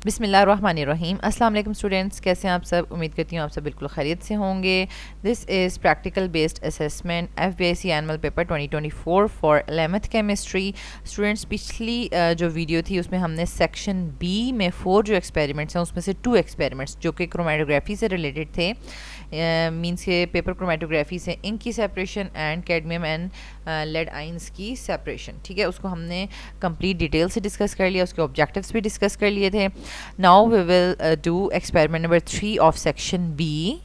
बिस्मिल्लाहिर्रहमानिर्रहीम। अस्सलाम वालेकुम स्टूडेंट्स, कैसे हैं आप सब। उम्मीद करती हूँ आप सब बिल्कुल खैरियत से होंगे। This is practical based assessment FBIC annual paper 2024 for 11th chemistry. Students, पिछली जो वीडियो थी उसमें हमने सेक्शन बी में 4 जो एक्सपेरिमेंट्स हैं उसमें से 2 एक्सपेरिमेंट्स जो कि क्रोमेटोग्राफी से रिलेटेड थे, मींस के पेपर क्रोमेटोग्राफी से इंक की separation and cadmium and lead ions की सेपरेशन, ठीक है, उसको हमने कंप्लीट डिटेल से डिस्कस कर लिया, उसके ऑब्जेक्टिव्स भी डिस्कस कर लिए थे। Now we will do experiment number 3 of section B,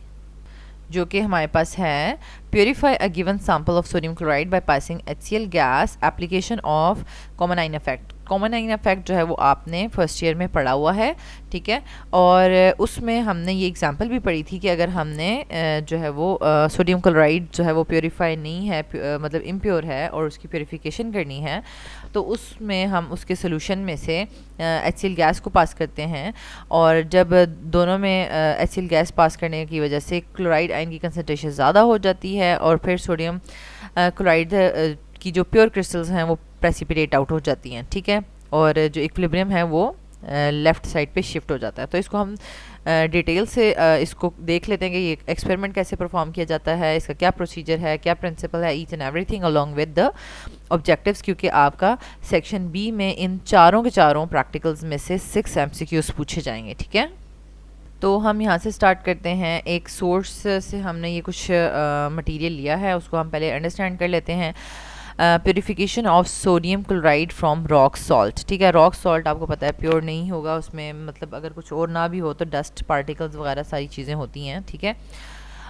जो कि हमारे पास है purify a given sample of sodium chloride by passing HCl gas, application of common ion effect. Common ion effect जो है वो आपने फर्स्ट ईयर में पढ़ा हुआ है, ठीक है, और उसमें हमने ये एग्जांपल भी पढ़ी थी कि अगर हमने जो है वो सोडियम क्लोराइड जो है वो प्योरीफाई नहीं है, मतलब इम्प्योर है और उसकी प्योरीफिकेशन करनी है, तो उसमें हम उसके सोल्यूशन में से HCl गैस को पास करते हैं, और जब दोनों में HCl गैस पास करने की वजह से क्लोराइड आयन की कंसनट्रेशन ज़्यादा हो जाती है और फिर सोडियम क्लोराइड की जो प्योर क्रिस्टल्स हैं वो प्रेसिपिटेट आउट हो जाती हैं, ठीक है, और जो इक्विलिब्रियम है वो लेफ़्ट साइड पे शिफ्ट हो जाता है। तो इसको हम डिटेल से इसको देख लेते हैं कि ये एक्सपेरिमेंट कैसे परफॉर्म किया जाता है, इसका क्या प्रोसीजर है, क्या प्रिंसिपल है, each and everything along with the objectives, क्योंकि आपका सेक्शन बी में इन चारों के चारों प्रैक्टिकल्स में से 6 MCQs पूछे जाएंगे, ठीक है। तो हम यहाँ से स्टार्ट करते हैं। एक सोर्स से हमने ये कुछ मटेरियल लिया है, उसको हम पहले अंडरस्टैंड कर लेते हैं। Purification of sodium chloride from rock salt, ठीक है। रॉक सॉल्ट आपको पता है प्योर नहीं होगा, उसमें मतलब अगर कुछ और ना भी हो तो डस्ट पार्टिकल्स वगैरह सारी चीज़ें होती हैं, ठीक है।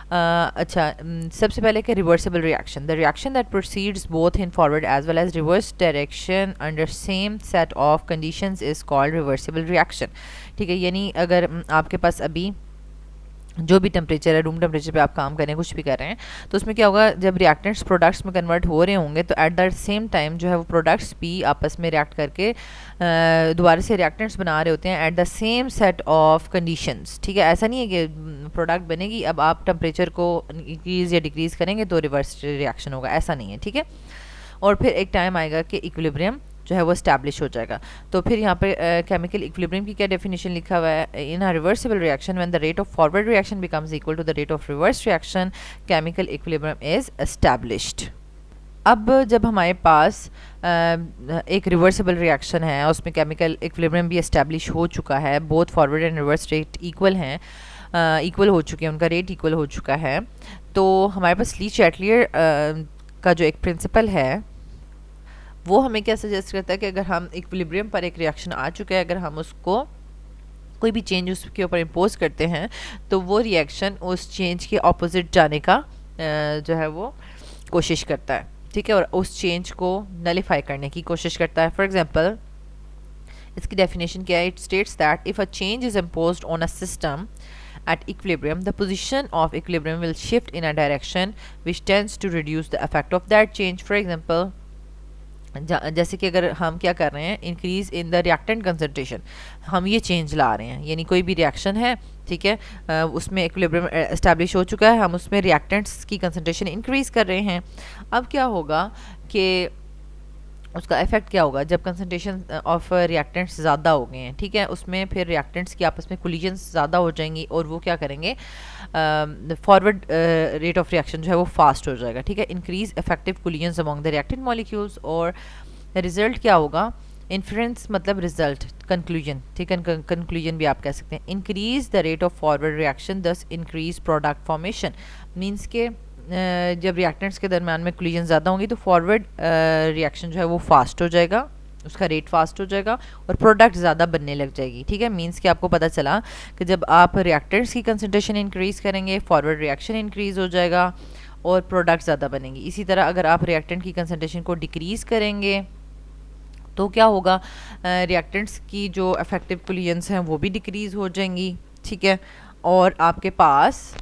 अच्छा, सबसे पहले कि reversible reaction, the reaction that proceeds both in forward as well as reverse direction under same set of conditions is called reversible reaction, ठीक है। यानी अगर आपके पास अभी जो भी टेम्परेचर है, रूम टेम्परेचर पे आप काम कर रहे हैं, कुछ भी कर रहे हैं, तो उसमें क्या होगा, जब रिएक्टेंट्स प्रोडक्ट्स में कन्वर्ट हो रहे होंगे तो एट दैट सेम टाइम जो है वो प्रोडक्ट्स भी आपस में रिएक्ट करके दोबारा से रिएक्टेंट्स बना रहे होते हैं at the same set of conditions, ठीक है। ऐसा नहीं है कि प्रोडक्ट बनेगी, अब आप टेम्परेचर को इंक्रीज़ या डिक्रीज़ करेंगे तो रिवर्स रिएक्शन होगा, ऐसा नहीं है, ठीक है। और फिर एक टाइम आएगा कि इक्विलिब्रियम जो है वो स्टैब्लिश हो जाएगा। तो फिर यहाँ पे केमिकल इक्विलिब्रियम की क्या डेफिनेशन लिखा हुआ है, in a reversible reaction when the rate of forward reaction becomes equal to the rate of reverse reaction, chemical equilibrium is established. अब जब हमारे पास एक रिवर्सिबल रिएक्शन है, उसमें केमिकल इक्विलिब्रियम भी एस्टैब्लिश हो चुका है, both forward and reverse rate equal हैं, इक्वल हो चुके हैं, उनका रेट इक्वल हो चुका है, तो हमारे पास ली चैटलियर का जो एक प्रिंसिपल है वो हमें क्या सजेस्ट करता है कि अगर हम इक्विलिब्रियम पर एक रिएक्शन आ चुका है, अगर हम उसको कोई भी चेंज उसके ऊपर इम्पोज करते हैं तो वो रिएक्शन उस चेंज के ऑपोजिट जाने का जो है वो कोशिश करता है, ठीक है, और उस चेंज को नलीफाई करने की कोशिश करता है। फॉर एग्जांपल, इसकी डेफिनेशन क्या है, it states that if a change is imposed on a system at equilibrium, the position of equilibrium will shift in a direction which tends to reduce the effect of that change. For example, जैसे कि अगर हम क्या कर रहे हैं, increase in the reactant concentration, हम ये चेंज ला रहे हैं, यानी कोई भी रिएक्शन है, ठीक है, उसमें इक्विलिब्रियम एस्टैब्लिश हो चुका है, हम उसमें रिएक्टेंट्स की कंसंट्रेशन इंक्रीज कर रहे हैं। अब क्या होगा कि उसका इफेक्ट क्या होगा, जब कंसंट्रेशन ऑफ रिएक्टेंट्स ज़्यादा हो गए हैं, ठीक है, उसमें फिर रिएक्टेंट्स की आपस में कोलिजन्स ज़्यादा हो जाएंगी और वो क्या करेंगे, फॉरवर्ड रेट ऑफ रिएक्शन जो है वो फास्ट हो जाएगा, ठीक है, increase effective collisions among the reactant molecules, और रिजल्ट क्या होगा, इन्फ्रेंस मतलब रिजल्ट, कंक्लूजन, ठीक है, कंक्लूजन भी आप कह सकते हैं, increase the rate of forward reaction दस इंक्रीज प्रोडक्ट फॉर्मेशन, मीन्स के जब रिएक्टेंट्स के दरम्यान में कोलिजन ज़्यादा होंगी तो फॉरवर्ड रिएक्शन जो है वो फास्ट हो जाएगा, उसका रेट फास्ट हो जाएगा और प्रोडक्ट ज़्यादा बनने लग जाएगी, ठीक है। मींस कि आपको पता चला कि जब आप रिएक्टेंट्स की कंसंट्रेशन इंक्रीज़ करेंगे, फॉरवर्ड रिएक्शन इंक्रीज़ हो जाएगा और प्रोडक्ट ज़्यादा बनेंगी। इसी तरह अगर आप रिएक्टेंट की कंसंट्रेशन को डिक्रीज़ करेंगे तो क्या होगा, रिएक्टेंट्स की जो इफेक्टिव कोलिजन्स हैं वो भी डिक्रीज़ हो जाएंगी, ठीक है, और आपके पास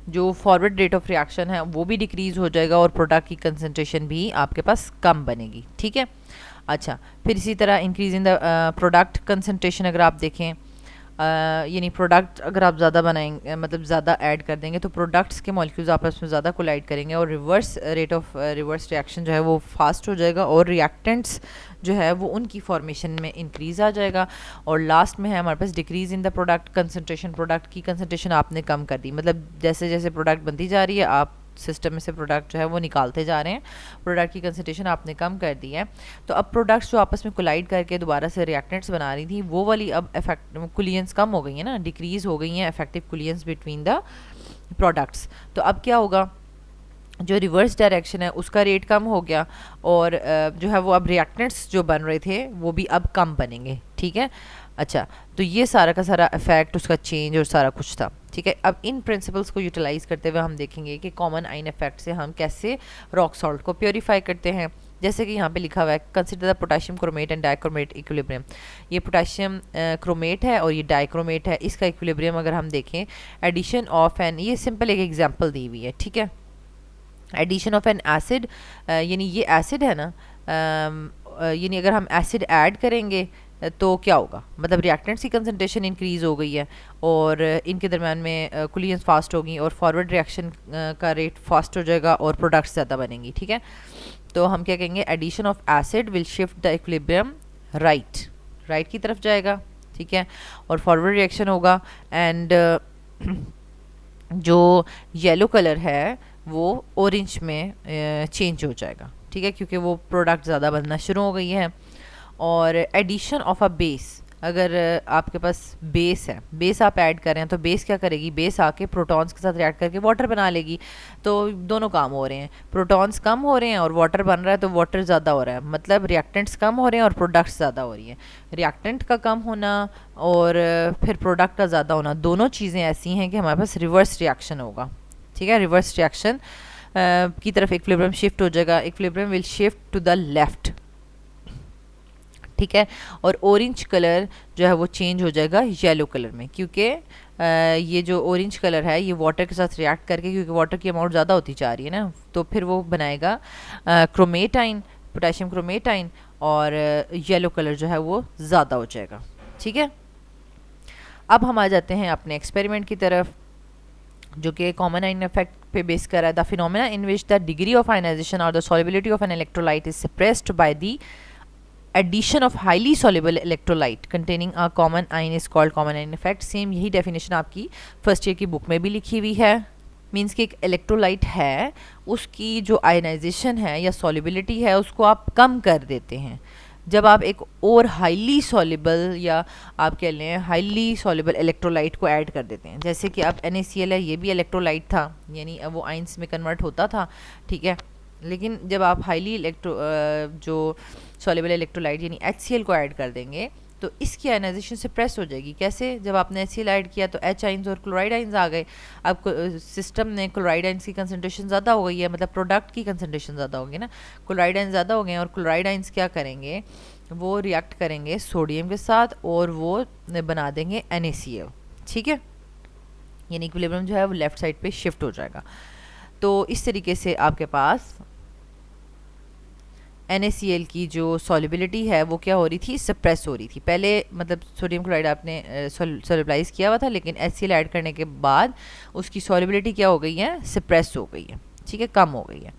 जो फॉरवर्ड रेट ऑफ रिएक्शन है वो भी डिक्रीज़ हो जाएगा और प्रोडक्ट की कंसंट्रेशन भी आपके पास कम बनेगी, ठीक है। अच्छा, फिर इसी तरह increase in the product concentration अगर आप देखें, यानी प्रोडक्ट अगर आप ज़्यादा बनाएंगे, मतलब ज़्यादा ऐड कर देंगे, तो प्रोडक्ट्स के मॉलिक्यूल्स आपस में ज़्यादा कोलाइड करेंगे और रिवर्स रिएक्शन जो है वो फास्ट हो जाएगा और रिएक्टेंट्स जो है वो उनकी फॉर्मेशन में इंक्रीज़ आ जाएगा। और लास्ट में है हमारे पास decrease in the product concentration, product की कंसनट्रेशन आपने कम कर दी, मतलब जैसे जैसे प्रोडक्ट बनती जा रही है आप सिस्टम में से प्रोडक्ट जो है वो निकालते जा रहे हैं, प्रोडक्ट की कंसंट्रेशन आपने कम कर दी है। तो अब प्रोडक्ट्स जो आपस में कोलाइड करके दोबारा से रिएक्टेंट्स बना रही थी, वो वाली अब इफेक्ट कुलियंस कम हो गई है ना, डिक्रीज हो गई हैं इफेक्टिव कुलियंस बिटवीन द प्रोडक्ट्स। तो अब क्या होगा, जो रिवर्स डायरेक्शन है उसका रेट कम हो गया और जो है वो अब रिएक्टेंट्स जो बन रहे थे वो भी अब कम बनेंगे। ठीक है, अच्छा, तो ये सारा का सारा इफेक्ट, उसका चेंज और सारा कुछ था। ठीक है, अब इन प्रिंसिपल्स को यूटिलाइज करते हुए हम देखेंगे कि कॉमन आइन इफेक्ट से हम कैसे रॉक सॉल्ट को प्योरीफाई करते हैं। जैसे कि यहाँ पे लिखा हुआ है, consider the potassium chromate and dichromate equilibrium. ये पोटेशियम क्रोमेट है और ये डाइक्रोमेट है, इसका इक्विलिब्रियम अगर हम देखें, एडिशन ऑफ एन, ये सिंपल एक एग्जाम्पल दी हुई है। ठीक है, एडिशन ऑफ एन एसिड, यानी ये एसिड है ना, यानी अगर हम एसिड ऐड करेंगे तो क्या होगा, मतलब रिएक्टेंट्स की कंसंट्रेशन इंक्रीज़ हो गई है और इनके दरम्यान में कुलियंस फास्ट होगी और फॉरवर्ड रिएक्शन का रेट फास्ट हो जाएगा और प्रोडक्ट्स ज़्यादा बनेंगी। ठीक है, तो हम क्या कहेंगे, addition of acid will shift the equilibrium right की तरफ जाएगा। ठीक है, और फॉरवर्ड रिएक्शन होगा एंड जो येलो कलर है वो ऑरेंज में चेंज हो जाएगा। ठीक है, क्योंकि वो प्रोडक्ट ज़्यादा बनना शुरू हो गई है। और एडिशन ऑफ अ बेस, अगर आपके पास बेस है, बेस आप ऐड कर रहे हैं, तो बेस क्या करेगी, बेस आके प्रोटॉन्स के साथ रिएक्ट करके वाटर बना लेगी। तो दोनों काम हो रहे हैं, प्रोटॉन्स कम हो रहे हैं और वाटर बन रहा है, तो वाटर ज़्यादा हो रहा है, मतलब रिएक्टेंट्स कम हो रहे हैं और प्रोडक्ट्स ज़्यादा हो रही है। रिएक्टेंट का कम होना और फिर प्रोडक्ट का ज़्यादा होना, दोनों चीज़ें ऐसी हैं कि हमारे पास रिवर्स रिएक्शन होगा। ठीक है, रिवर्स रिएक्शन की तरफ इक्विलिब्रियम शिफ्ट हो जाएगा, equilibrium will shift to the left. ठीक है, और ऑरेंज कलर जो है वो चेंज हो जाएगा येलो कलर में, क्योंकि ये जो ऑरेंज कलर है ये वाटर के साथ रिएक्ट करके, क्योंकि वाटर की अमाउंट ज़्यादा होती जा रही है ना, तो फिर वो बनाएगा क्रोमेटाइन, पोटेशियम क्रोमेटाइन, और येलो कलर जो है वो ज़्यादा हो जाएगा। ठीक है, अब हम आ जाते हैं अपने एक्सपेरिमेंट की तरफ, जो कि कॉमन आइन इफेक्ट पे बेस कर रहा है। The phenomena in which the degree of ionization और the solubility of an electrolyte is suppressed by the addition of highly soluble electrolyte containing a common ion is called common ion effect। Same यही definition आपकी first year की book में भी लिखी हुई है। Means कि एक इलेक्ट्रोलाइट है, उसकी जो आयनाइजेशन है या सॉल्युबिलिटी है उसको आप कम कर देते हैं जब आप एक और हाईली सॉल्युबल, या आप कह लें हाईली सॉल्युबल इलेक्ट्रोलाइट को ऐड कर देते हैं। जैसे कि अब NaCl है, ये भी इलेक्ट्रोलाइट था, यानी अब वो आइंस में कन्वर्ट होता था। ठीक है, लेकिन जब आप हाईली जो सॉल्युबल इलेक्ट्रोलाइट यानी HCl को ऐड कर देंगे तो इसकी आयनाइजेशन से प्रेस हो जाएगी। कैसे, जब आपने HCl ऐड किया तो H आइंस और क्लोराइड आइंस आ गए। अब सिस्टम ने क्लोराइड आइंस की कंसंट्रेशन ज़्यादा हो गई है, मतलब प्रोडक्ट की कंसंट्रेशन ज़्यादा होगी ना, क्लोराइड आइंस ज़्यादा हो गए और क्लोराइड आइंस क्या करेंगे, वो रिएक्ट करेंगे सोडियम के साथ और वो बना देंगे NaCl। ठीक है, यानी इक्विलिब्रियम जो है वो लेफ्ट साइड पे शिफ्ट हो जाएगा। तो इस तरीके से आपके पास NaCl की जो सॉल्युबिलिटी है वो क्या हो रही थी, सप्रेस हो रही थी। पहले मतलब सोडियम क्लोराइड आपने सॉल्युबलाइज किया हुआ था, लेकिन HCl ऐड करने के बाद उसकी सॉल्युबिलिटी क्या हो गई है, सप्रेस हो गई है। ठीक है, कम हो गई है।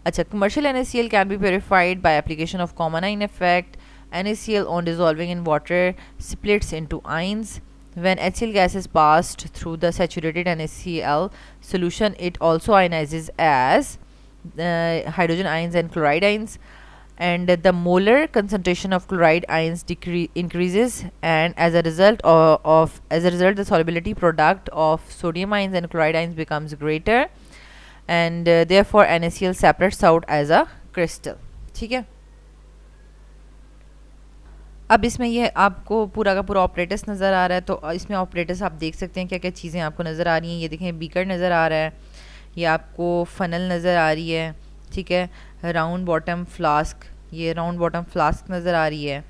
अच्छा, commercial NaCl can be purified by application of common ion effect. NaCl on dissolving in water splits into ions. When HCl gas is passed through the saturated NaCl solution, it also ionizes as hydrogen ions and chloride ions, and the molar concentration of chloride ions increases, and as a result the solubility product of sodium ions and chloride ions becomes greater, and therefore NaCl separates out as a crystal। ठीक है, अब इसमें ये आपको पूरा का पूरा operators नज़र आ रहा है, तो इसमें ऑपरेटर्स आप देख सकते हैं क्या क्या चीज़ें आपको नज़र आ रही हैं। ये देखें, बीकर नज़र आ रहा है, ये आपको फनल नज़र आ रही है। ठीक है, राउंड बॉटम फ्लास्क, ये राउंड बॉटम फ्लास्क नज़र आ रही है,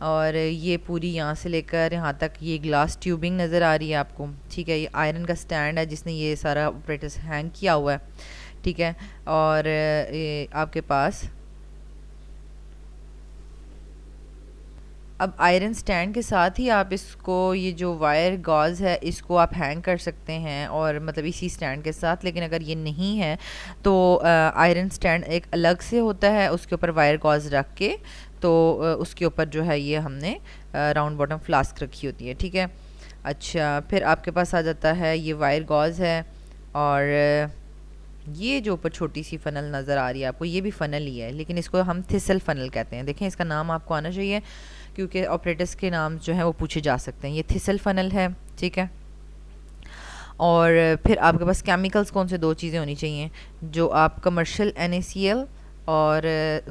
और ये पूरी यहाँ से लेकर यहाँ तक ये ग्लास ट्यूबिंग नज़र आ रही है आपको। ठीक है, ये आयरन का स्टैंड है जिसने ये सारा ऑपरेटर्स हैंग किया हुआ है। ठीक है, और आपके पास अब आयरन स्टैंड के साथ ही आप इसको, ये जो वायर गॉज है इसको आप हैंग कर सकते हैं, और मतलब इसी स्टैंड के साथ। लेकिन अगर ये नहीं है तो आयरन स्टैंड एक अलग से होता है, उसके ऊपर वायर गॉज रख के, तो उसके ऊपर जो है ये हमने राउंड बॉटम फ्लास्क रखी होती है, ठीक है। अच्छा, फिर आपके पास आ जाता है ये वायर गॉज है, और ये जो ऊपर छोटी सी फ़नल नज़र आ रही है आपको, ये भी फ़नल ही है, लेकिन इसको हम थिसल फ़नल कहते हैं। देखें, इसका नाम आपको आना चाहिए क्योंकि ऑपरेटर्स के नाम जो हैं वो पूछे जा सकते हैं। ये थिसल फ़नल है, ठीक है। और फिर आपके पास केमिकल्स कौन से दो चीज़ें होनी चाहिए, जो आप कमर्शियल NaCl और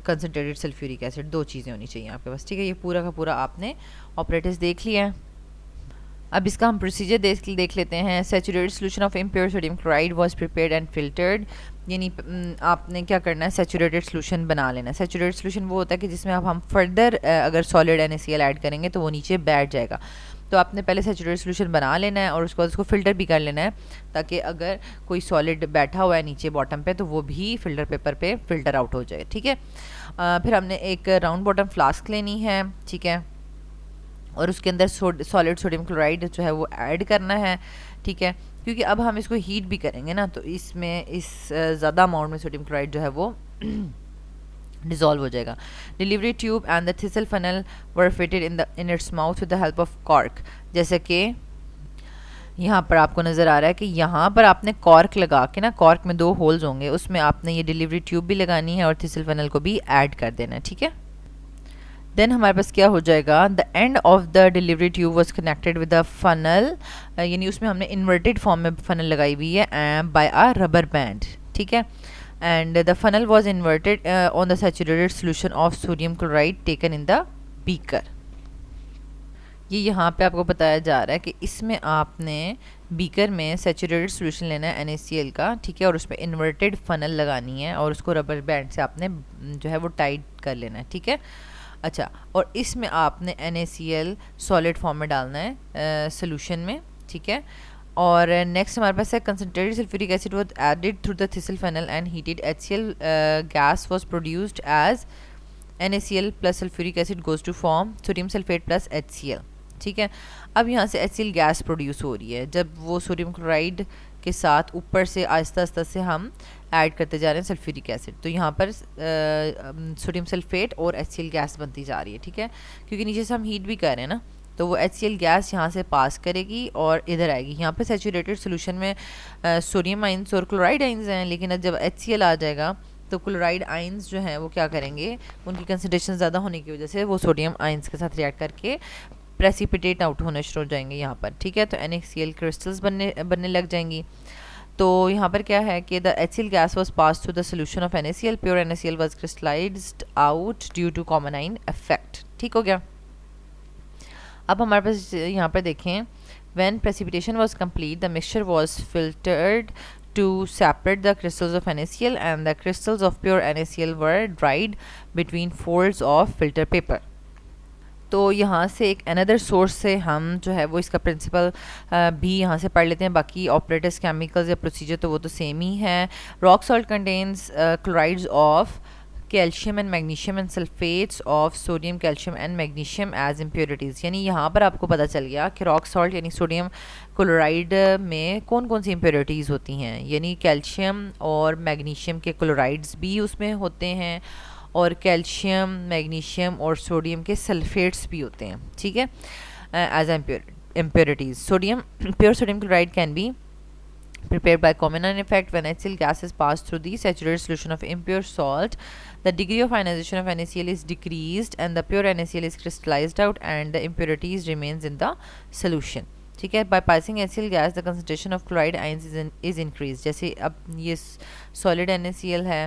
कंसनट्रेटेड सल्फ्यूरिक एसिड, दो चीज़ें होनी चाहिए आपके पास, ठीक है। ये पूरा का पूरा आपने ऑपरेटर्स देख लिया है। अब इसका हम प्रोसीजर देख लेते हैं। Saturated solution of impure sodium chloride was prepared and filtered, यानी आपने क्या करना है, सैचुरेटेड सोल्यूशन बना लेना है। सैचुरेटेड सोल्यूशन वो होता है कि जिसमें अब हम फर्दर अगर सॉलिड NaCl ऐड करेंगे तो वो नीचे बैठ जाएगा। तो आपने पहले सैचुरेटेड सोल्यूशन बना लेना है और उसके बाद उसको फ़िल्टर भी कर लेना है, ताकि अगर कोई सॉलिड बैठा हुआ है नीचे बॉटम पे तो वो भी फ़िल्टर पेपर पे फ़िल्टर आउट हो जाए, ठीक है। फिर हमने एक राउंड बॉटम फ्लास्क लेनी है, ठीक है, और उसके अंदर सॉलिड सोडियम क्लोराइड जो है वो ऐड करना है, ठीक है। क्योंकि अब हम इसको हीट भी करेंगे ना, तो इसमें ज़्यादा अमाउंट में सोडियम क्लोराइड जो है वो डिज़ोल्व हो जाएगा। Delivery tube and the thistle funnel were fitted in its mouth with the help of cork. जैसे कि यहाँ पर आपको नज़र आ रहा है कि यहाँ पर आपने कॉर्क लगा के ना, कॉर्क में 2 होल्स होंगे, उसमें आपने ये डिलीवरी ट्यूब भी लगानी है और थिसल फनल को भी ऐड कर देना है, ठीक है। देन हमारे पास क्या हो जाएगा, the end of the delivery tube was connected with the funnel, यानी उसमें हमने इन्वर्टेड फॉर्म में फनल लगाई हुई है बाय अ रबर बैंड, ठीक है। And the funnel was inverted on the saturated solution of sodium chloride taken in the beaker. ये यहाँ पे आपको बताया जा रहा है कि इसमें आपने बीकर में सैचुरेटेड सोल्यूशन लेना है NaCl का, ठीक है, और उसमें इन्वर्टेड फनल लगानी है और उसको रबर बैंड से आपने जो है वो टाइट कर लेना है, ठीक है। अच्छा, और इसमें आपने NaCl सॉलिड फॉर्म में डालना है सोल्यूशन में, ठीक है। और नेक्स्ट हमारे पास है concentrated sulphuric acid was added through the thistle funnel and heated HCl gas was produced as NaCl plus sulphuric acid goes to form sodium sulphate plus HCl, ठीक है। अब यहाँ से HCl गैस प्रोड्यूस हो रही है जब वो सोडियम क्लोराइड के साथ ऊपर से आहिस्ता आहिस्ता से हम ऐड करते जा रहे हैं सल्फ्यूरिक एसिड, तो यहाँ पर सोडियम सल्फेट और HCl गैस बनती जा रही है, ठीक है। क्योंकि नीचे से हम हीट भी कर रहे हैं ना, तो वो HCl गैस यहाँ से पास करेगी और इधर आएगी। यहाँ पे सैचुरेटेड सोल्यूशन में सोडियम आइंस और क्लोराइड आइंस हैं, लेकिन जब HCl आ जाएगा तो क्लोराइड आइंस जो हैं वो क्या करेंगे, उनकी कंसनट्रेशन ज़्यादा होने की वजह से वो सोडियम आइंस के साथ रिएक्ट करके प्रेसिपिटेट आउट होने शुरू हो जाएंगे यहाँ पर, ठीक है। तो NaCl क्रिस्टल्स बनने लग जाएंगी। तो यहाँ पर क्या है कि the HCl gas was pass through the solution of NaCl, pure NaCl was crystallised out due to common ion effect, ठीक हो गया। अब हमारे पास यहाँ पर देखें, when precipitation was complete the mixture was filtered to separate the crystals of NaCl and the crystals of pure NaCl were dried between folds of filter paper। तो यहाँ से एक अनदर सोर्स से हम जो है वो इसका प्रिंसिपल भी यहाँ से पढ़ लेते हैं। बाकी ऑपरेटर्स केमिकल्स या प्रोसीजर तो वो तो सेम ही है। Rock salt contains chlorides of calcium and magnesium and sulphates of sodium calcium and magnesium as impurities. यानी यहाँ पर आपको पता चल गया कि रॉक सॉल्ट यानी सोडियम क्लोराइड में कौन कौन सी इम्प्योरिटीज़ होती हैं, यानी कैल्शियम और मैग्नीशियम के क्लोराइड्स भी उसमें होते हैं और कैल्शियम, मैग्नीशियम और सोडियम के सल्फेट्स भी होते हैं, ठीक है, as impurities. Sodium, pure sodium chloride can be prepared by Common effect when HCl gas is passed through the saturated solution of impure salt. The degree of ionization of NaCl is decreased and the pure NaCl is crystallized out and the impurities remains in the solution, ठीक है। By passing HCl gas the concentration of chloride ions is increased। जैसे अब ये solid NaCl है,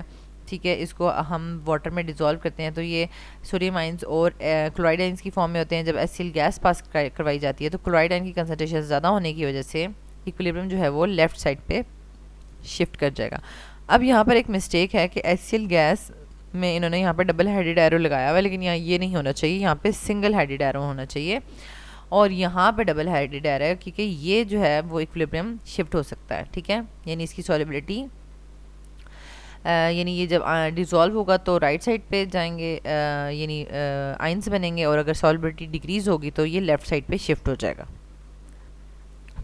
ठीक है, इसको हम वाटर में डिज़ोल्व करते हैं तो ये सोडियम आइंस और क्लोराइड आइंस की फॉर्म में होते हैं। जब HCl गैस पास करवाई जाती है तो क्लोराइड आइन की कंसनट्रेशन ज़्यादा होने की वजह से इक्विलिब्रियम जो है वो लेफ़्ट साइड पे शिफ्ट कर जाएगा। अब यहाँ पर एक मिस्टेक है कि HCl गैस में इन्होंने यहाँ पर डबल हेडेड एरो लगाया हुआ है, लेकिन यहाँ ये नहीं होना चाहिए, यहाँ पे सिंगल हेडेड एरो होना चाहिए और यहाँ पे डबल हेडेड एरो है क्योंकि ये जो है वो इक्विलिब्रियम शिफ्ट हो सकता है, ठीक है, यानी इसकी सॉल्युबिलिटी यानी ये जब डिज़ोल्व होगा तो राइट साइड पे जाएंगे, यानी आइंस बनेंगे, और अगर सॉल्युबिलिटी डिक्रीज़ होगी तो ये लेफ़्ट साइड पे शिफ्ट हो जाएगा।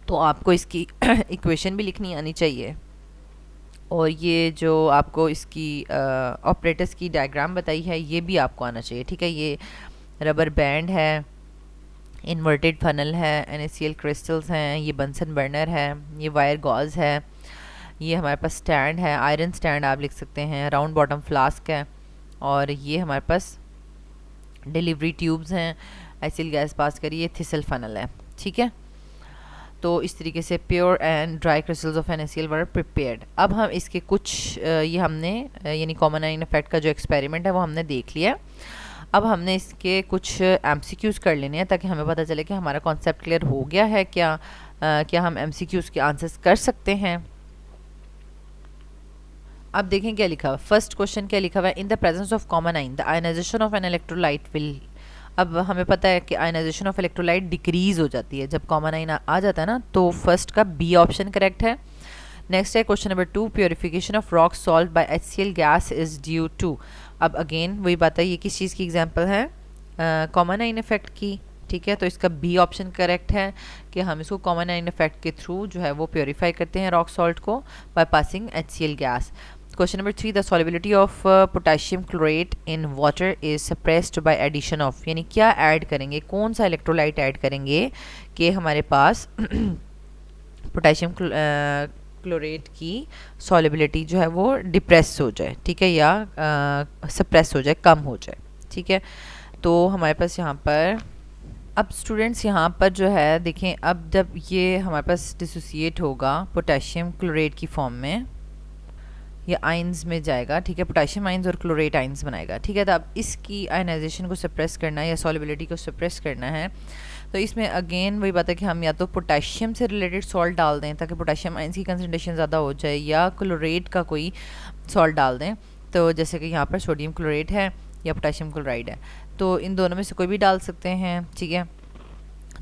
तो आपको इसकी इक्वेशन भी लिखनी आनी चाहिए, और ये जो आपको इसकी ऑपरेटर्स की डायग्राम बताई है ये भी आपको आना चाहिए, ठीक है। ये रबर बैंड है, इन्वर्टेड फनल है, NaCl क्रिस्टल्स हैं, ये बंसन बर्नर है, ये वायर गॉज है, ये हमारे पास स्टैंड है, आयरन स्टैंड आप लिख सकते हैं, राउंड बॉटम फ्लास्क है, और ये हमारे पास डिलीवरी ट्यूब्स हैं, एसिल गैस पास करिए, थिसल फनल है, ठीक है। तो इस तरीके से pure and dry crystals of NaCl were prepared. अब हम इसके कुछ ये हमने यानी कॉमन आइन इफेक्ट का जो एक्सपेरिमेंट है वो हमने देख लिया। अब हमने इसके कुछ MCQs कर लेने हैं ताकि हमें पता चले कि हमारा कॉन्सेप्ट क्लियर हो गया है क्या, क्या हम MCQs के आंसर्स कर सकते हैं। अब देखें क्या लिखा हुआ। फर्स्ट क्वेश्चन क्या लिखा हुआ है, in the presence of common ion the ionization of an electrolyte will. अब हमें पता है कि आयनाइजेशन ऑफ इलेक्ट्रोलाइट डिक्रीज हो जाती है जब कॉमन आइन आ जाता है ना, तो फर्स्ट का बी ऑप्शन करेक्ट है। नेक्स्ट है question number 2, purification of rock salt by HCl gas is due to. अब अगेन वही बात है, ये किस चीज़ की एग्जांपल है, कॉमन आइन इफेक्ट की, ठीक है। तो इसका बी ऑप्शन करेक्ट है कि हम इसको कॉमन आइन इफेक्ट के थ्रू जो है वो प्योरीफाई करते हैं रॉक सॉल्ट को by passing HCl gas. Question number 3, the solubility of potassium chlorate in water is suppressed by addition of, यानी क्या ऐड करेंगे, कौन सा इलेक्ट्रोलाइट ऐड करेंगे कि हमारे पास पोटेशियम क्लोरेट की सॉल्युबिलिटी जो है वो डिप्रेस हो जाए, ठीक है, या सप्रेस हो जाए, कम हो जाए, ठीक है। तो हमारे पास यहाँ पर अब स्टूडेंट्स यहाँ पर जो है देखें, अब जब ये हमारे पास डिसोसिएट होगा पोटेशियम क्लोरेट की फॉर्म में, ये आइंस में जाएगा, ठीक है, पोटेशियम आइंस और क्लोरेट आइंस बनाएगा, ठीक है। तो अब इसकी आयनाइजेशन को सप्रेस करना है या सॉल्युबिलिटी को सप्रेस करना है, तो इसमें अगेन वही बात है कि हम या तो पोटेशियम से रिलेटेड सॉल्ट डाल दें ताकि पोटेशियम आइंस की कंसनट्रेशन ज़्यादा हो जाए, या क्लोरेट का कोई सॉल्ट डाल दें। तो जैसे कि यहाँ पर सोडियम क्लोरेट है या पोटेशियम क्लोराइड है, तो इन दोनों में से कोई भी डाल सकते हैं, ठीक है।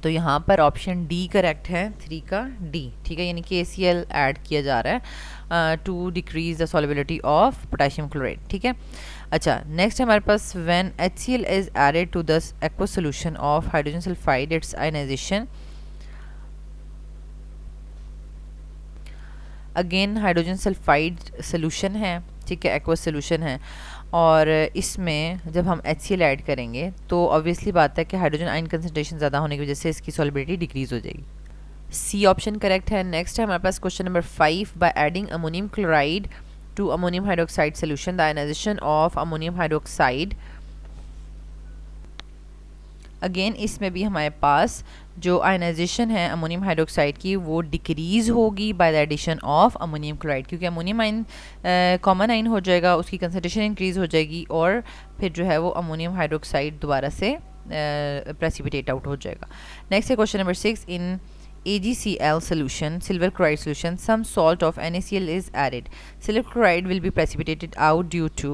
तो यहाँ पर ऑप्शन डी करेक्ट है, 3 का डी, ठीक है, यानी कि KCl ऐड किया जा रहा है to decrease the solubility of potassium chloride, ठीक है। अच्छा, नेक्स्ट है हमारे पास when HCl is added to the aqueous solution of hydrogen sulphide its ionization. Again hydrogen sulphide solution है, ठीक है, एक्वस सोल्यूशन है, और इसमें जब हम HCl ऐड करेंगे तो ऑब्वियसली बात है कि हाइड्रोजन आयन कंसंट्रेशन ज़्यादा होने की वजह से इसकी सॉल्युबिलिटी डिक्रीज हो जाएगी। सी ऑप्शन करेक्ट है। नेक्स्ट है हमारे पास question number 5, by adding ammonium chloride to ammonium hydroxide solution the ionization of ammonium hydroxide. Again इसमें भी हमारे पास जो आयनाइजेशन है अमोनियम हाइड्रोक्साइड की वो डिक्रीज़ होगी by the addition of ammonium chloride, क्योंकि अमोनियम आइन कॉमन आइन हो जाएगा, उसकी कंसंट्रेशन इंक्रीज़ हो जाएगी और फिर जो है वो अमोनियम हाइड्रोक्साइड दोबारा से प्रेसिपिटेट आउट हो जाएगा। नेक्स्ट है question number 6, in AgCl solution, silver chloride solution, some salt of NaCl is added. Silver chloride will be precipitated out due to,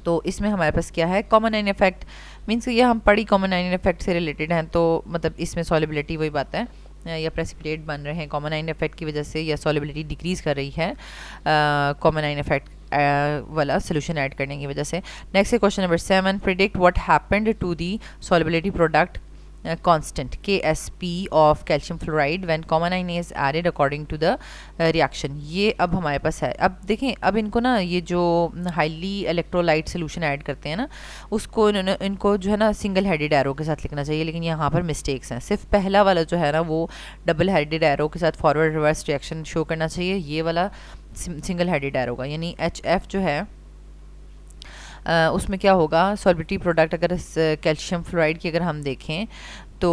तो इसमें हमारे पास क्या है, कॉमन आइन इफेक्ट, मीन्स ये हम पढ़ी कॉमन आइन इफेक्ट से रिलेटेड हैं, तो मतलब इसमें सॉल्युबिलिटी वही बात है, या प्रेसिपिटेट बन रहे हैं कॉमन आइन इफेक्ट की वजह से, या सॉल्युबिलिटी डिक्रीज कर रही है कॉमन आइन इफेक्ट वाला सोल्यूशन ऐड करने की वजह से। नेक्स्ट है question number 7, predict what happened to the solubility product constant KSP of calcium fluoride when common ion is added according to the reaction। ये अब हमारे पास है। अब देखें, अब इनको ना ये जो हाईली इलेक्ट्रोलाइट सोल्यूशन ऐड करते हैं ना, उसको इनको जो है ना सिंगल हेडेड एरो के साथ लिखना चाहिए, लेकिन यहाँ पर मिस्टेक्स हैं। सिर्फ पहला वाला जो है ना वो डबल हेडेड एरो के साथ फॉरवर्ड रिवर्स रिएक्शन शो करना चाहिए, ये वाला सिंगल हेडेड एरो का, यानी HF जो है उसमें क्या होगा, सॉल्युबिलिटी प्रोडक्ट अगर कैल्शियम फ्लोराइड की अगर हम देखें तो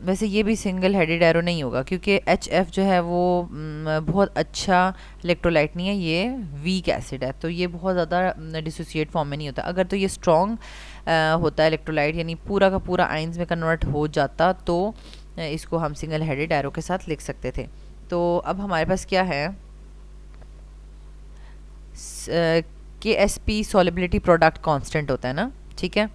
वैसे ये भी सिंगल हेडेड एरो नहीं होगा, क्योंकि HF जो है वो बहुत अच्छा इलेक्ट्रोलाइट नहीं है, ये वीक एसिड है, तो ये बहुत ज़्यादा डिसोसिएट फॉर्म में नहीं होता। अगर तो ये स्ट्रॉन्ग होता है इलेक्ट्रोलाइट, यानी पूरा का पूरा आइंस में कन्वर्ट हो जाता, तो इसको हम सिंगल हेडेड एरो के साथ लिख सकते थे। तो अब हमारे पास क्या है, KSP सॉल्युबिलिटी प्रोडक्ट कांस्टेंट होता है ना, ठीक है,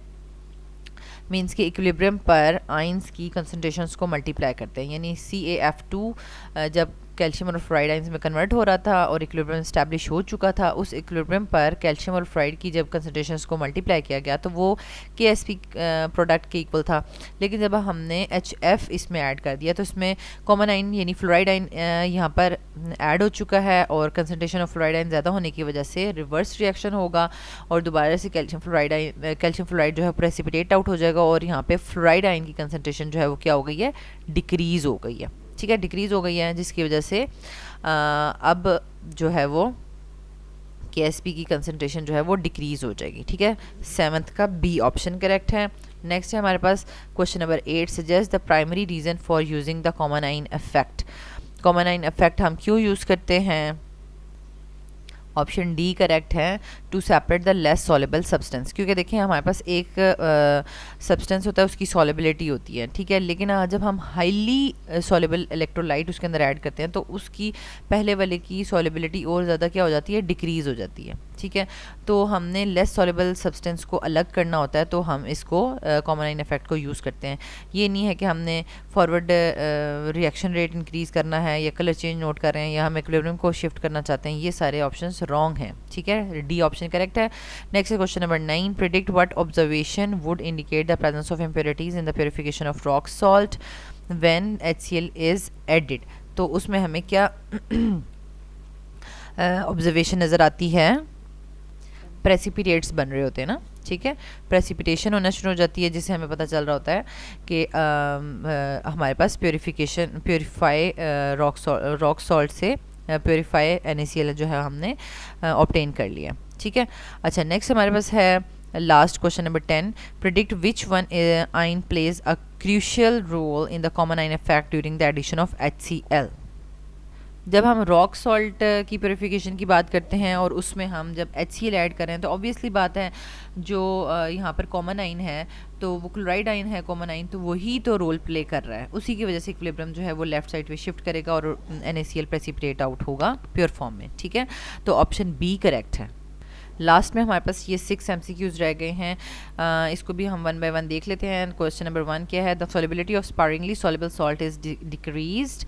मींस कि इक्विलिब्रियम पर आइंस की कंसंट्रेशंस को मल्टीप्लाई करते हैं, यानी CaF2 जब कैल्शियम और फ्लोराइड आइंस में कन्वर्ट हो रहा था और इक्विलिब्रियम स्टैब्लिश हो चुका था। उस इक्विलिब्रियम पर कैल्शियम और फ्लोराइड की जब कंसनट्रेशंस को मल्टीप्लाई किया गया तो वो KSP प्रोडक्ट के इक्वल था। लेकिन जब हमने HF इसमें ऐड कर दिया तो इसमें कॉमन आइन यानी फ्लोराइड आइन यहाँ पर ऐड हो चुका है और कंसनट्रेशन ऑफ फ्लोराइड आइन ज़्यादा होने की वजह से रिवर्स रिएक्शन होगा और दोबारा से कैल्शियम फ्लोराइड जो है प्रेसिपिटेट आउट हो जाएगा और यहाँ पे फ्लोराइड आइन की कंसनट्रेशन जो है वो क्या हो गई है, डिक्रीज़ हो गई है। ठीक है, डिक्रीज़ हो गई है, जिसकी वजह से अब जो है वो KSP की कंसनट्रेशन जो है वो डिक्रीज़ हो जाएगी। ठीक है, 7th का B ऑप्शन करेक्ट है। नेक्स्ट है हमारे पास question number 8, suggest the primary reason for using the common ion effect. Common ion effect हम क्यों यूज़ करते हैं? ऑप्शन डी करेक्ट है, to separate the less soluble substance. क्योंकि देखिए हमारे पास एक सब्सटेंस होता है, उसकी सॉलेबिलिटी होती है, ठीक है, लेकिन जब हम हाईली सॉलेबल इलेक्ट्रोलाइट उसके अंदर ऐड करते हैं तो उसकी पहले वाले की सॉलेबिलिटी और ज़्यादा क्या हो जाती है, डिक्रीज़ हो जाती है। ठीक है, तो हमने लेस सॉलेबल सब्सटेंस को अलग करना होता है, तो हम इसको कॉमन आइन इफेक्ट को यूज़ करते हैं। ये नहीं है कि हमने फॉरवर्ड रिएक्शन रेट इंक्रीज़ करना है या कलर चेंज नोट कर रहे हैं या हम इक्विलिब्रियम को शिफ्ट करना चाहते हैं, ये सारे ऑप्शंस रॉन्ग हैं। ठीक है, डी ऑप्शन करेक्ट है। Next question number 9, predict what observation would indicate the presence of impurities in the purification of rock salt when HCl is added. तो उसमें हमें क्या ऑब्जर्वेशन नज़र आती है, प्रेसिपिटेट्स बन रहे होते हैं ना। ठीक है, प्रेसिपिटेशन होना शुरू हो जाती है, जिससे हमें पता चल रहा होता है कि हमारे पास प्योरीफाई रॉक सॉल्ट से प्योरीफाई NaCl जो है हमने ऑब्टेन कर लिया। ठीक है, अच्छा नेक्स्ट हमारे पास है last question number 10, predict which one ion plays a crucial role in the common ion effect during the addition of HCl। जब हम रॉक सॉल्ट की प्योरीफिकेशन की बात करते हैं और उसमें हम जब HCl ऐड करें तो ऑब्वियसली बात है जो यहाँ पर कॉमन आइन है तो वो क्लोराइड आइन है, कॉमन आइन, तो वही तो रोल प्ले कर रहा है। उसी की वजह से इक्विलिब्रियम जो है वो लेफ्ट साइड पे शिफ्ट करेगा और NaCl प्रेसिपिटेट आउट होगा प्योर फॉर्म में। ठीक है, तो ऑप्शन बी करेक्ट है। लास्ट में हमारे पास ये 6 MCQs रह गए हैं, इसको भी हम 1 by 1 देख लेते हैं। क्वेश्चन नंबर 1 क्या है, the solubility of sparingly soluble salt is decreased,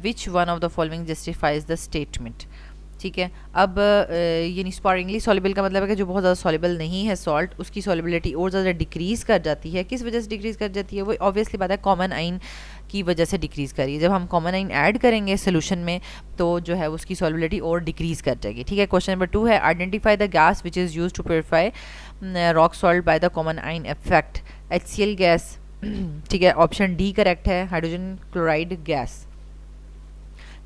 which one of the following justifies the statement. ठीक है, अब यानी स्पारिंगली सॉल्युबल का मतलब है कि जो बहुत ज़्यादा सॉल्युबल नहीं है सॉल्ट, उसकी सॉल्युबिलिटी और ज़्यादा डिक्रीज़ कर जाती है। किस वजह से डिक्रीज़ कर जाती है? वो ऑब्वियसली बात है कॉमन आइन की वजह से डिक्रीज़ करिए। जब हम कॉमन आइन ऐड करेंगे सोल्यूशन में तो जो है उसकी सॉल्युबिलिटी और डिक्रीज़ कर जाएगी। ठीक है, क्वेश्चन नंबर 2 है, identify the gas which is use to purify rock salt by the common ion effect. HCl gas. ठीक है, ऑप्शन डी करेक्ट है, हाइड्रोजन क्लोराइड गैस।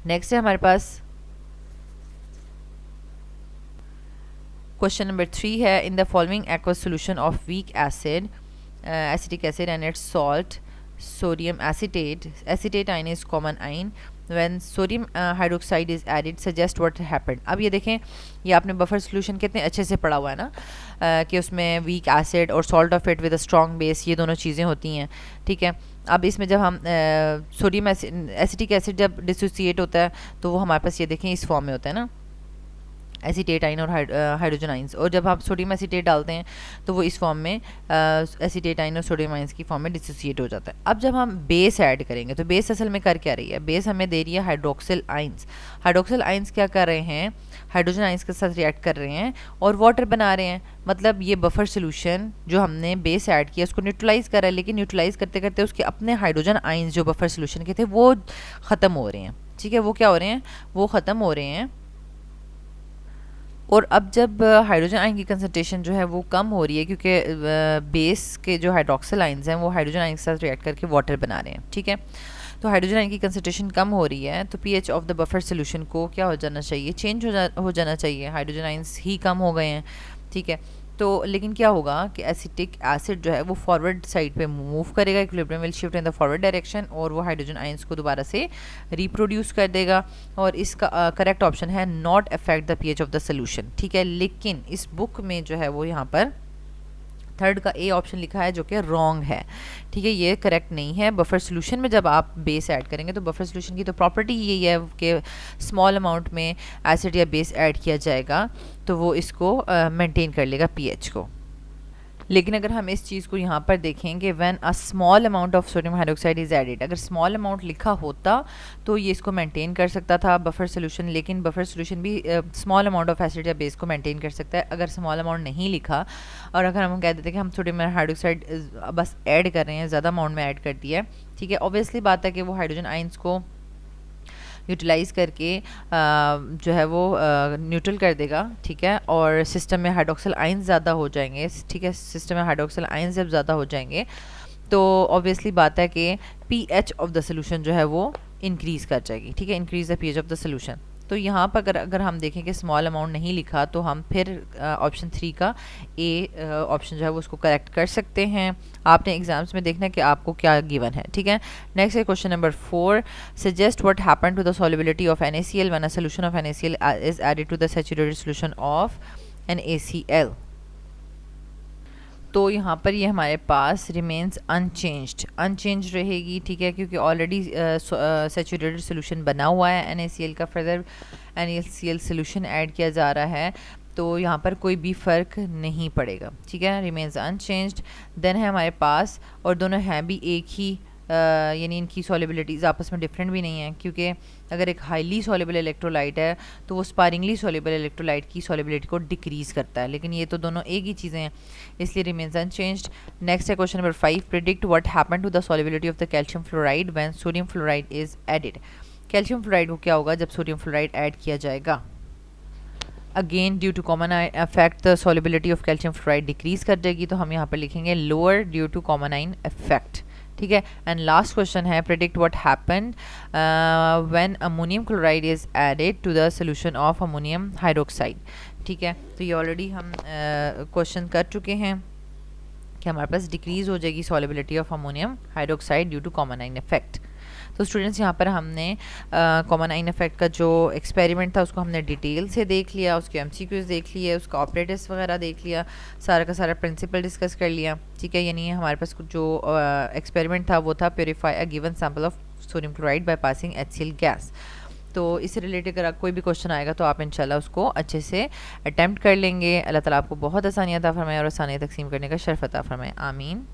नेक्स्ट है हमारे पास क्वेश्चन नंबर 3 है, in the following aqueous solution of weak acid, acetic acid and its salt sodium acetate ion is common ion when sodium hydroxide is added, suggest what happened। अब ये देखें, ये आपने buffer solution कितने अच्छे से पढ़ा हुआ है ना कि उसमें वीक एसिड और salt of it with a strong base, ये दोनों चीज़ें होती हैं। ठीक है, अब इसमें जब हम सोडियम एसिटिक एसिड जब डिसोसिएट होता है तो वो हमारे पास ये देखें इस फॉर्म में होता है ना, एसीटेट आइन और हाइड्रोजन आइंस, और जब आप सोडियम एसीटेट डालते हैं तो वो इस फॉर्म में एसीटेट आइन और सोडियम आइंस की फॉर्म में डिसोसिएट हो जाता है। अब जब हम बेस ऐड करेंगे तो बेस असल में कर क्या रही है, बेस हमें दे रही है हाइड्रोक्सिल आइंस। हाइड्रोक्सिल आइंस क्या कर रहे हैं, हाइड्रोजन आइंस के साथ रिएक्ट कर रहे हैं और वाटर बना रहे हैं। मतलब ये बफर सोल्यूशन जो हमने बेस ऐड किया उसको न्यूट्रलाइज कर रहा है, लेकिन न्यूट्रलाइज करते करते उसके अपने हाइड्रोजन आइंस जो बफर सोल्यूशन के थे वो ख़त्म हो रहे हैं। ठीक है, वो क्या हो रहे हैं, वो ख़त्म हो रहे हैं। और अब जब हाइड्रोजन आयन की कंसंट्रेशन जो है वो कम हो रही है क्योंकि बेस के जो हाइड्रोक्सिल आइंस हैं वो हाइड्रोजन आयन के साथ रिएक्ट करके वाटर बना रहे हैं। ठीक है, तो हाइड्रोजन आयन की कंसंट्रेशन कम हो रही है तो pH of the buffer solution को क्या हो जाना चाहिए, चेंज हो जाना चाहिए। हाइड्रोजन आयंस ही कम हो गए हैं। ठीक है, तो लेकिन क्या होगा कि एसिटिक एसिड जो है वो फॉरवर्ड साइड पे मूव करेगा, equilibrium will shift in the forward direction और वो हाइड्रोजन आयंस को दोबारा से रिप्रोड्यूस कर देगा। और इसका करेक्ट ऑप्शन है not affect the pH of the solution. ठीक है, लेकिन इस बुक में जो है वो यहाँ पर थर्ड का ए ऑप्शन लिखा है जो कि रॉन्ग है। ठीक है, ये करेक्ट नहीं है। बफर सोल्यूशन में जब आप बेस ऐड करेंगे तो बफर सोल्यूशन की तो प्रॉपर्टी यही है कि स्मॉल अमाउंट में एसिड या बेस ऐड किया जाएगा तो वो इसको मेंटेन कर लेगा पीएच को। लेकिन अगर हम इस चीज़ को यहाँ पर देखें कि when a small amount of sodium hydroxide is added, अगर स्मॉल अमाउंट लिखा होता तो ये इसको मेंटेन कर सकता था बफर सोल्यूशन, लेकिन बफर सोल्यूशन भी स्मॉल अमाउंट ऑफ एसिड या बेस को मेंटेन कर सकता है। अगर स्मॉल अमाउंट नहीं लिखा और अगर हम कह देते कि हम सोडियम हाइड्रोक्साइड बस ऐड कर रहे हैं, ज़्यादा अमाउंट में ऐड कर दिया है, ठीक है, ऑब्वियसली बात है कि वो हाइड्रोजन आइंस को यूटिलाइज़ करके जो है वो न्यूट्रल कर देगा, ठीक है, और सिस्टम में हाइड्रोक्सिल आयंस ज़्यादा हो जाएंगे, ठीक है, सिस्टम में हाइड्रोक्सिल आयंस जब ज़्यादा हो जाएंगे तो ऑब्वियसली बात है कि पीएच ऑफ द सोल्यूशन जो है वो इंक्रीज़ कर जाएगी, ठीक है, increase the pH of the solution. तो यहाँ पर अगर हम देखें कि स्मॉल अमाउंट नहीं लिखा तो हम फिर ऑप्शन 3 का ए ऑप्शन जो है वो उसको करेक्ट कर सकते हैं। आपने एग्जाम्स में देखना है कि आपको क्या गिवन है, ठीक है। नेक्स्ट है question number 4, suggest what happen to the solubility of NaCl when a solution of NaCl is added to the saturated solution of NaCl। तो यहाँ पर ये हमारे पास रिमेन्स अनचेंज्ड रहेगी, ठीक है, क्योंकि ऑलरेडी सैचुरेटेड सोल्यूशन बना हुआ है NaCl का, फर्दर NaCl सोल्यूशन ऐड किया जा रहा है, तो यहाँ पर कोई भी फ़र्क नहीं पड़ेगा, ठीक है, रिमेन्स अनचेंज्ड। देन है हमारे पास, और दोनों हैं भी एक ही, यानी इनकी सॉल्युबिलिटीज़ आपस में डिफरेंट भी नहीं है, क्योंकि अगर एक हाईली सॉल्युबल इलेक्ट्रोलाइट है तो वो स्पारिंगली सॉल्युबल इलेक्ट्रोलाइट की सॉल्युबिलिटी को डिक्रीज़ करता है, लेकिन ये तो दोनों एक ही चीज़ें हैं, इसलिए रिमेन्स अनचेंज्ड। नेक्स्ट है question number 5, predict what happen to the solubility of the calcium fluoride when sodium fluoride is added. Calcium fluoride को क्या होगा जब सोडियम फ्लोराइड ऐड किया जाएगा। Again due to common ion effect the solubility of calcium fluoride decrease कर जाएगी, तो हम यहाँ पर लिखेंगे lower due to common ion effect, ठीक है। एंड लास्ट क्वेश्चन है, predict what happened when ammonium chloride is added to the solution of ammonium hydroxide, ठीक है। तो ये ऑलरेडी हम क्वेश्चन कर चुके हैं कि हमारे पास डिक्रीज हो जाएगी solubility of ammonium hydroxide due to common ion effect. तो स्टूडेंट्स यहाँ पर हमने कॉमन आयन इफेक्ट का जो एक्सपेरिमेंट था उसको हमने डिटेल से देख लिया, उसके MCQs देख लिए, उसका ऑपरेटर्स वगैरह देख लिया, सारा का सारा प्रिंसिपल डिस्कस कर लिया, ठीक है। यानी हमारे पास जो एक्सपेरिमेंट था वो था purify a given sample of sodium chloride by passing HCl gas. तो इससे रिलेटेड अगर कोई भी क्वेश्चन आएगा तो आप इंशाल्लाह उसको अच्छे से अटैम्प्ट कर लेंगे। अल्लाह ताला आपको बहुत आसानियाँ अता फरमाए और आसानियाँ तकसीम करने का शर्फ अता फरमाए, आमीन।